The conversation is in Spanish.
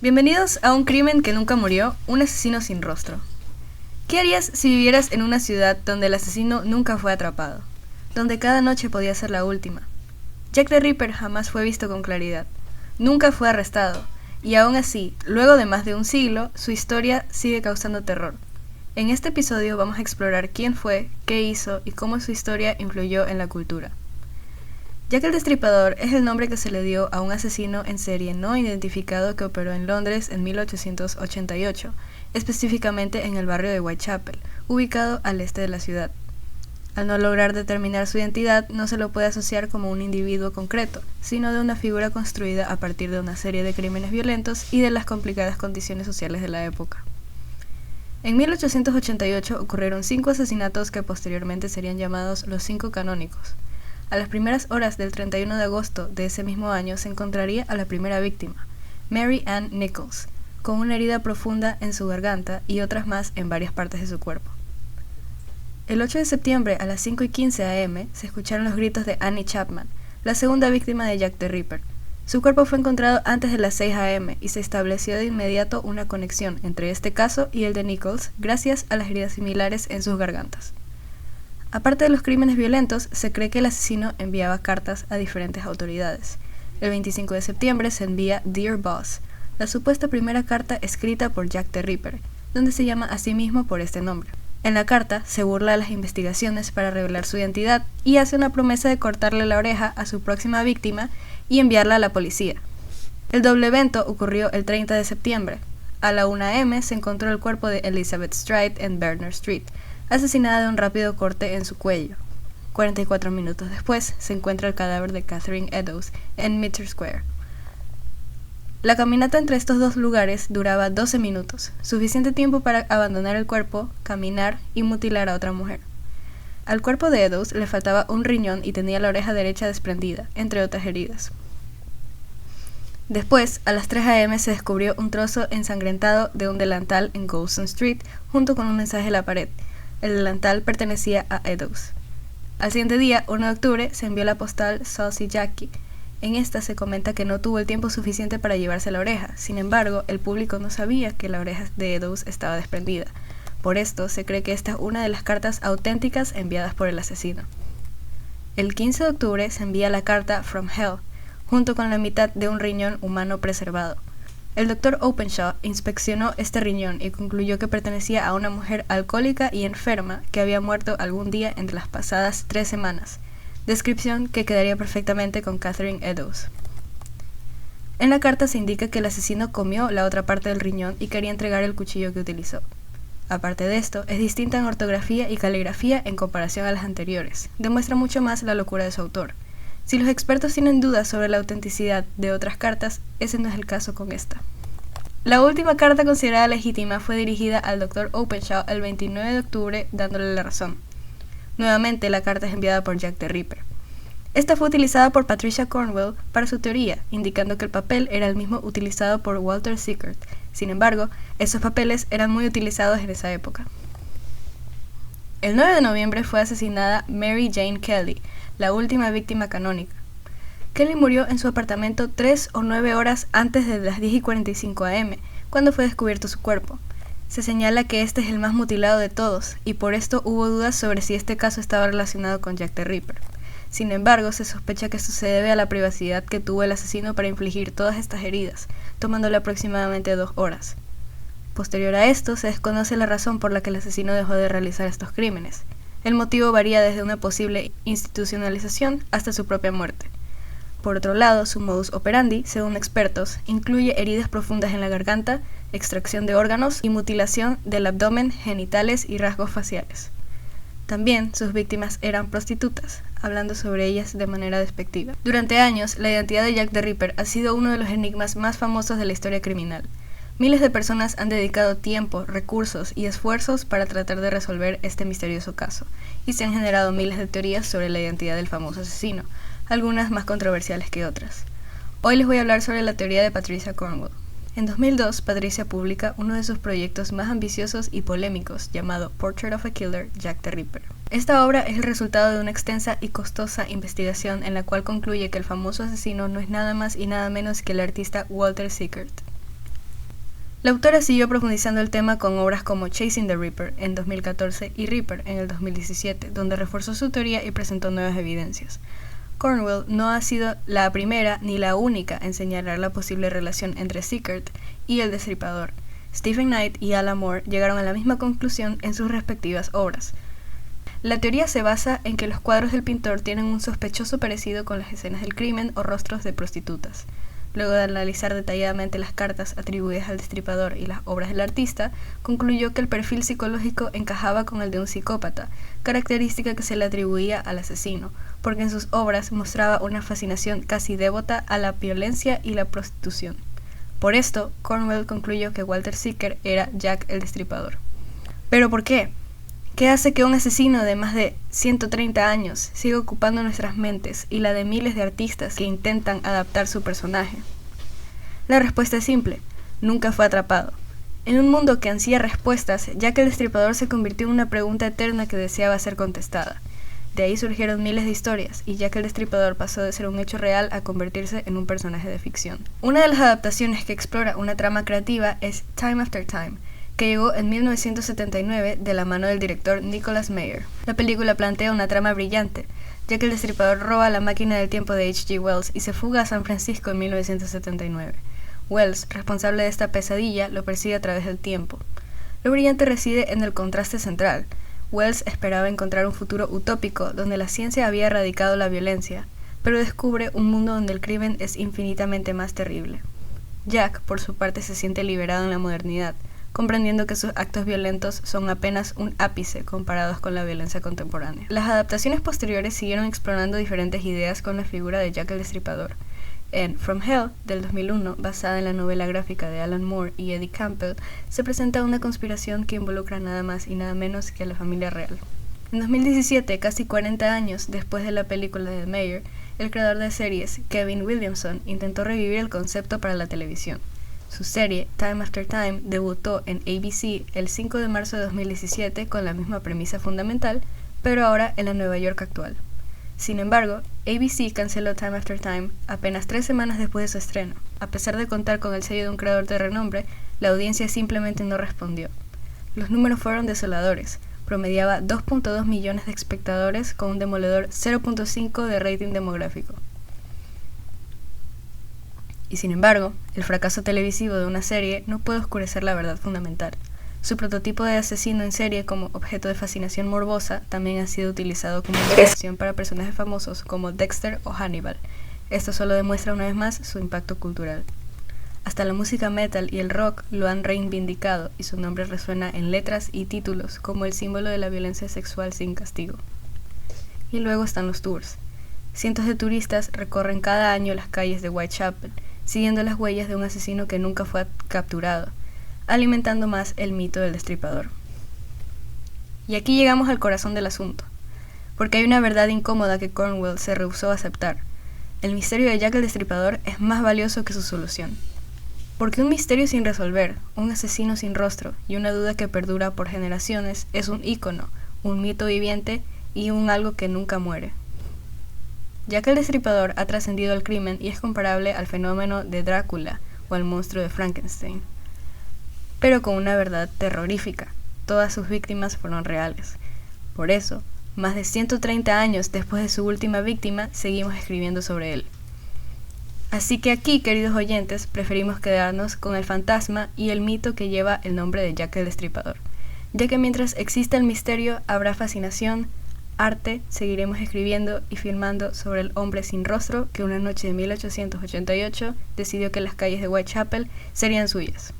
Bienvenidos a Un crimen que nunca murió, un asesino sin rostro. ¿Qué harías si vivieras en una ciudad donde el asesino nunca fue atrapado? Donde cada noche podía ser la última. Jack the Ripper jamás fue visto con claridad. Nunca fue arrestado. Y aún así, luego de más de un siglo, su historia sigue causando terror. En este episodio vamos a explorar quién fue, qué hizo y cómo su historia influyó en la cultura. Jack el Destripador es el nombre que se le dio a un asesino en serie no identificado que operó en Londres en 1888, específicamente en el barrio de Whitechapel, ubicado al este de la ciudad. Al no lograr determinar su identidad, no se lo puede asociar como un individuo concreto, sino de una figura construida a partir de una serie de crímenes violentos y de las complicadas condiciones sociales de la época. En 1888 ocurrieron 5 asesinatos que posteriormente serían llamados los 5 canónicos. A las primeras horas del 31 de agosto de ese mismo año se encontraría a la primera víctima, Mary Ann Nichols, con una herida profunda en su garganta y otras más en varias partes de su cuerpo. El 8 de septiembre a las 5:15 am se escucharon los gritos de Annie Chapman, la segunda víctima de Jack the Ripper. Su cuerpo fue encontrado antes de las 6 am y se estableció de inmediato una conexión entre este caso y el de Nichols gracias a las heridas similares en sus gargantas. Aparte de los crímenes violentos, se cree que el asesino enviaba cartas a diferentes autoridades. El 25 de septiembre se envía Dear Boss, la supuesta primera carta escrita por Jack the Ripper, donde se llama a sí mismo por este nombre. En la carta se burla de las investigaciones para revelar su identidad y hace una promesa de cortarle la oreja a su próxima víctima y enviarla a la policía. El doble evento ocurrió el 30 de septiembre. A la 1 am se encontró el cuerpo de Elizabeth Stride en Berners Street, asesinada de un rápido corte en su cuello. 44 minutos después se encuentra el cadáver de Catherine Eddowes en Mitre Square. La caminata entre estos dos lugares duraba 12 minutos, suficiente tiempo para abandonar el cuerpo, caminar y mutilar a otra mujer. Al cuerpo de Eddowes le faltaba un riñón y tenía la oreja derecha desprendida, entre otras heridas. Después, a las 3 am se descubrió un trozo ensangrentado de un delantal en Goulston Street junto con un mensaje en la pared. El delantal pertenecía a Eddowes. Al siguiente día, 1 de octubre, se envió la postal Saucy Jackie. En esta se comenta que no tuvo el tiempo suficiente para llevarse la oreja. Sin embargo, el público no sabía que la oreja de Eddowes estaba desprendida. Por esto, se cree que esta es una de las cartas auténticas enviadas por el asesino. El 15 de octubre se envía la carta From Hell, junto con la mitad de un riñón humano preservado. El Dr. Openshaw inspeccionó este riñón y concluyó que pertenecía a una mujer alcohólica y enferma que había muerto algún día entre las pasadas 3 semanas, descripción que quedaría perfectamente con Catherine Eddowes. En la carta se indica que el asesino comió la otra parte del riñón y quería entregar el cuchillo que utilizó. Aparte de esto, es distinta en ortografía y caligrafía en comparación a las anteriores, demuestra mucho más la locura de su autor. Si los expertos tienen dudas sobre la autenticidad de otras cartas, ese no es el caso con esta. La última carta considerada legítima fue dirigida al Dr. Openshaw el 29 de octubre, dándole la razón. Nuevamente, la carta es enviada por Jack the Ripper. Esta fue utilizada por Patricia Cornwell para su teoría, indicando que el papel era el mismo utilizado por Walter Sickert. Sin embargo, esos papeles eran muy utilizados en esa época. El 9 de noviembre fue asesinada Mary Jane Kelly, la última víctima canónica. Kelly murió en su apartamento 3 o 9 horas antes de las 10:45 am, cuando fue descubierto su cuerpo. Se señala que este es el más mutilado de todos, y por esto hubo dudas sobre si este caso estaba relacionado con Jack the Ripper. Sin embargo, se sospecha que esto se debe a la privacidad que tuvo el asesino para infligir todas estas heridas, tomándole aproximadamente 2 horas. Posterior a esto, se desconoce la razón por la que el asesino dejó de realizar estos crímenes. El motivo varía desde una posible institucionalización hasta su propia muerte. Por otro lado, su modus operandi, según expertos, incluye heridas profundas en la garganta, extracción de órganos y mutilación del abdomen, genitales y rasgos faciales. También sus víctimas eran prostitutas, hablando sobre ellas de manera despectiva. Durante años, la identidad de Jack the Ripper ha sido uno de los enigmas más famosos de la historia criminal. Miles de personas han dedicado tiempo, recursos y esfuerzos para tratar de resolver este misterioso caso, y se han generado miles de teorías sobre la identidad del famoso asesino, algunas más controversiales que otras. Hoy les voy a hablar sobre la teoría de Patricia Cornwell. En 2002, Patricia publica uno de sus proyectos más ambiciosos y polémicos, llamado Portrait of a Killer, Jack the Ripper. Esta obra es el resultado de una extensa y costosa investigación en la cual concluye que el famoso asesino no es nada más y nada menos que el artista Walter Sickert. La autora siguió profundizando el tema con obras como Chasing the Reaper en 2014 y Reaper en el 2017, donde reforzó su teoría y presentó nuevas evidencias. Cornwell no ha sido la primera ni la única en señalar la posible relación entre Sickert y el Destripador. Stephen Knight y Alan Moore llegaron a la misma conclusión en sus respectivas obras. La teoría se basa en que los cuadros del pintor tienen un sospechoso parecido con las escenas del crimen o rostros de prostitutas. Luego de analizar detalladamente las cartas atribuidas al Destripador y las obras del artista, concluyó que el perfil psicológico encajaba con el de un psicópata, característica que se le atribuía al asesino, porque en sus obras mostraba una fascinación casi devota a la violencia y la prostitución. Por esto, Cornwell concluyó que Walter Sickert era Jack el Destripador. ¿Pero por qué? ¿Qué hace que un asesino de más de 130 años siga ocupando nuestras mentes y la de miles de artistas que intentan adaptar su personaje? La respuesta es simple: nunca fue atrapado. En un mundo que ansía respuestas, Jack el Destripador se convirtió en una pregunta eterna que deseaba ser contestada. De ahí surgieron miles de historias, y Jack el Destripador pasó de ser un hecho real a convertirse en un personaje de ficción. Una de las adaptaciones que explora una trama creativa es Time After Time, que llegó en 1979 de la mano del director Nicholas Meyer. La película plantea una trama brillante, ya que el Destripador roba la máquina del tiempo de H.G. Wells y se fuga a San Francisco en 1979. Wells, responsable de esta pesadilla, lo persigue a través del tiempo. Lo brillante reside en el contraste central. Wells esperaba encontrar un futuro utópico donde la ciencia había erradicado la violencia, pero descubre un mundo donde el crimen es infinitamente más terrible. Jack, por su parte, se siente liberado en la modernidad, comprendiendo que sus actos violentos son apenas un ápice comparados con la violencia contemporánea. Las adaptaciones posteriores siguieron explorando diferentes ideas con la figura de Jack el Destripador. En From Hell, del 2001, basada en la novela gráfica de Alan Moore y Eddie Campbell, se presenta una conspiración que involucra nada más y nada menos que a la familia real. En 2017, casi 40 años después de la película de Meyer, el creador de series, Kevin Williamson, intentó revivir el concepto para la televisión. Su serie, Time After Time, debutó en ABC el 5 de marzo de 2017 con la misma premisa fundamental, pero ahora en la Nueva York actual. Sin embargo, ABC canceló Time After Time apenas 3 semanas después de su estreno. A pesar de contar con el sello de un creador de renombre, la audiencia simplemente no respondió. Los números fueron desoladores. Promediaba 2.2 millones de espectadores con un demoledor 0.5 de rating demográfico. Y sin embargo, el fracaso televisivo de una serie no puede oscurecer la verdad fundamental. Su prototipo de asesino en serie como objeto de fascinación morbosa también ha sido utilizado como inspiración para personajes famosos como Dexter o Hannibal. Esto solo demuestra una vez más su impacto cultural. Hasta la música metal y el rock lo han reivindicado y su nombre resuena en letras y títulos como el símbolo de la violencia sexual sin castigo. Y luego están los tours. Cientos de turistas recorren cada año las calles de Whitechapel, siguiendo las huellas de un asesino que nunca fue capturado, alimentando más el mito del Destripador. Y aquí llegamos al corazón del asunto, porque hay una verdad incómoda que Cornwell se rehusó a aceptar. El misterio de Jack el Destripador es más valioso que su solución. Porque un misterio sin resolver, un asesino sin rostro y una duda que perdura por generaciones es un ícono, un mito viviente y un algo que nunca muere. Jack el Destripador ha trascendido al crimen y es comparable al fenómeno de Drácula o al monstruo de Frankenstein, pero con una verdad terrorífica: todas sus víctimas fueron reales. Por eso, más de 130 años después de su última víctima, seguimos escribiendo sobre él. Así que aquí, queridos oyentes, preferimos quedarnos con el fantasma y el mito que lleva el nombre de Jack el Destripador, ya que mientras exista el misterio habrá fascinación, arte, seguiremos escribiendo y filmando sobre el hombre sin rostro que una noche de 1888 decidió que las calles de Whitechapel serían suyas.